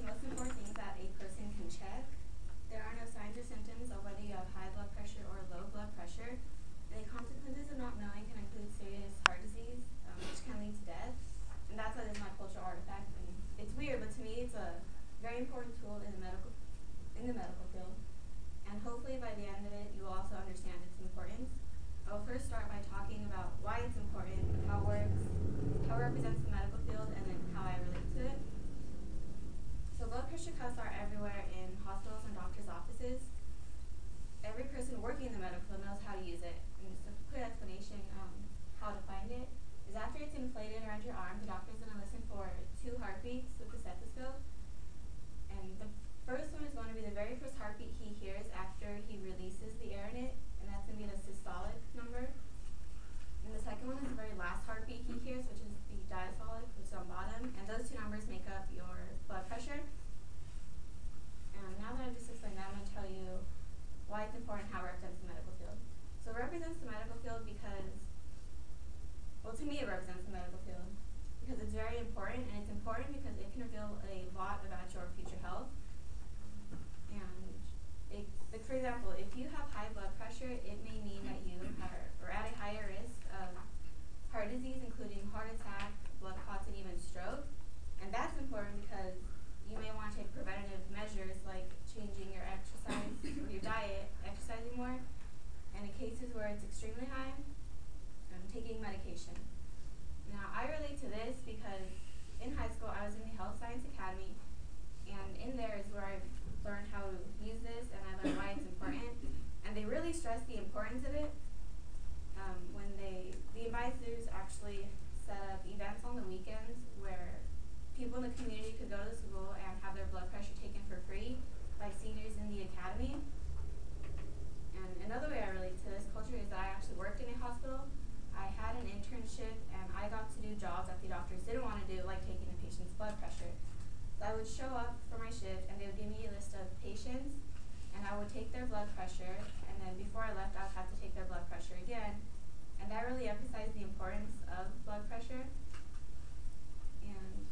most important things that a person can check. There are no signs or symptoms of whether you have high blood pressure or low blood pressure. And the consequences of not knowing can include serious heart disease, which can lead to death. And that's why this is my cultural artifact. And it's weird, but to me it's a very important tool in the medical field. And hopefully by the end of it, you will also understand its importance. I will first start by talking about why it's important, how it works, how it represents the medical field, and then how I relate to it. So blood pressure cuffs are everywhere in hospitals and doctors' offices. Every person working in the medical field knows how to use it. And just a quick explanation how to find it is after it's inflated around your arm, the doctor's going to listen for 2 heartbeats with the stethoscope. And the first one is going to be the very first heartbeat he hears after he releases the air in it, and that's going to be the systolic number. And the second one is the very last heartbeat he hears, which is the diastolic, which is on bottom. And those 2 numbers make up your blood pressure. And now that I've just explained that, I'm going to tell you why it's important, how it represents the medical field. So it represents the medical field because, well, to me it represents the medical field because it's very important, and it's important because it can reveal a lot about your future health. And like for example, if you have high blood pressure, it may mean that you are at a higher risk of heart disease, including heart attack, blood clots, and even stroke. And that's important because you may want to take preventative measures like changing your exercise or your diet, exercising more, and in cases where it's extremely high, taking medication. Now, I relate to this because in high school I was in the Health Science Academy, and in there is where I learned how to use this, and I learned why it's important. And they really stress the importance of it when the advisors actually set up events on the weekends where people in the community could go to the school and have their blood pressure taken for free by seniors in the academy. And another way I relate to this culture is that I actually worked in a hospital. I had an internship, and I got to do jobs that the doctors didn't want to do, like taking a patient's blood pressure. So I would show up for my shift, and they would give me a list of patients, and I would take their blood pressure, and then before I left, I would have to take their blood pressure again. And that really emphasized the importance of blood pressure. And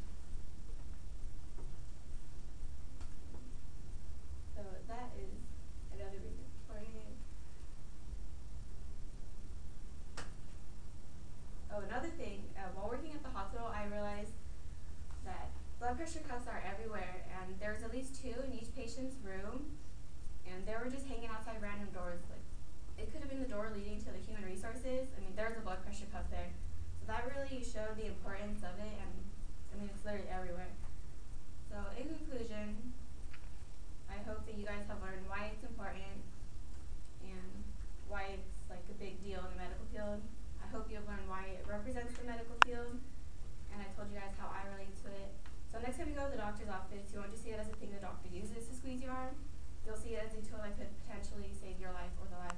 so that is another reason for it. Oh, another thing, while working at the hospital, I realized that blood pressure cuffs are everywhere, and there's at least 2 in each patient's room, and they were just hanging outside random doors. Like, it could have been the door leading to the human resources. I mean, there's a blood pressure cuff there. So that really showed the importance of it, and I mean, it's literally everywhere. So in conclusion, I hope that you guys have learned why it's important and why it's like a big deal in the medical field. I hope you have learned why it represents the medical field, and I told you guys how I relate to it. So next time you go to the doctor's office, you won't just see it as a thing the doctor uses to squeeze your arm. You'll see it as a tool that could potentially save your life or the life